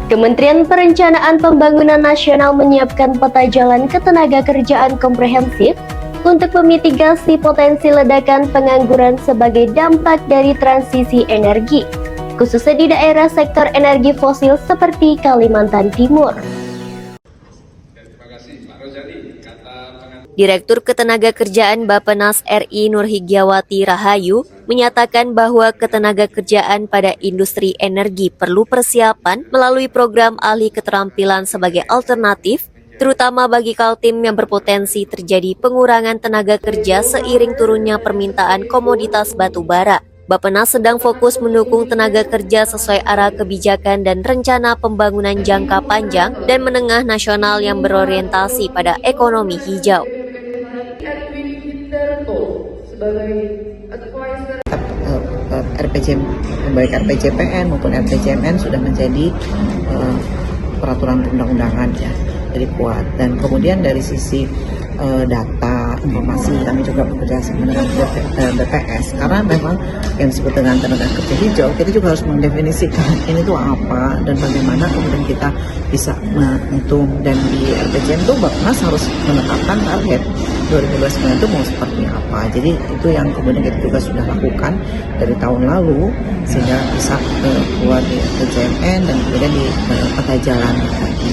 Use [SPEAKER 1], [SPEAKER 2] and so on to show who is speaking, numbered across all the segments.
[SPEAKER 1] Kementerian Perencanaan Pembangunan Nasional menyiapkan peta jalan ketenagakerjaan komprehensif untuk memitigasi potensi ledakan pengangguran sebagai dampak dari transisi energi, khususnya di daerah sektor energi fosil seperti Kalimantan Timur. Direktur Ketenagakerjaan Bappenas RI Nurhigyawati Rahayu menyatakan bahwa ketenagakerjaan pada industri energi perlu persiapan melalui program ahli keterampilan sebagai alternatif, terutama bagi Kaltim yang berpotensi terjadi pengurangan tenaga kerja seiring turunnya permintaan komoditas batu bara. Bappenas sedang fokus mendukung tenaga kerja sesuai arah kebijakan dan rencana pembangunan jangka panjang dan menengah nasional yang berorientasi pada ekonomi hijau.
[SPEAKER 2] RPJM, baik RPJPN maupun RPJMN sudah menjadi peraturan perundang-undangan ya, jadi kuat. Dan kemudian dari sisi data, informasi, kami juga bekerja sama dengan BPS, karena memang yang disebut dengan tenaga kerja hijau, kita juga harus mendefinisikan ini tuh apa dan bagaimana kemudian kita bisa menghitung. Dan di RPJM itu Bappenas harus menetapkan target 2029 itu mau seperti apa. Jadi itu yang kemudian kita juga sudah lakukan dari tahun lalu sehingga bisa keluar di RPJMN dan kemudian di peta jalan lagi.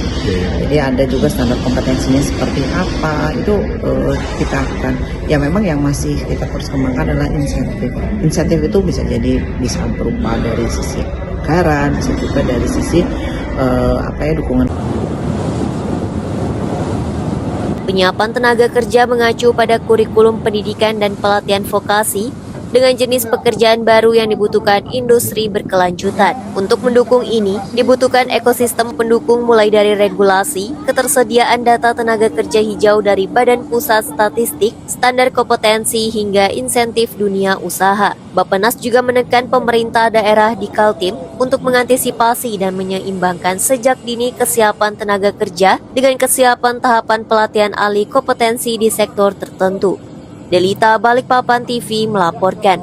[SPEAKER 2] Jadi ada juga standar kompetensinya seperti apa, itu kita akan, ya memang yang masih kita terus kembangkan adalah insentif. Insentif itu bisa berupa dari sisi anggaran, bisa juga dari sisi dukungan.
[SPEAKER 1] Penyiapan tenaga kerja mengacu pada kurikulum pendidikan dan pelatihan vokasi dengan jenis pekerjaan baru yang dibutuhkan industri berkelanjutan. Untuk mendukung ini, dibutuhkan ekosistem pendukung mulai dari regulasi, ketersediaan data tenaga kerja hijau dari Badan Pusat Statistik, standar kompetensi hingga insentif dunia usaha. Bappenas juga menekan pemerintah daerah di Kaltim untuk mengantisipasi dan menyeimbangkan sejak dini kesiapan tenaga kerja dengan kesiapan tahapan pelatihan ahli kompetensi di sektor tertentu. Delita Balikpapan TV melaporkan.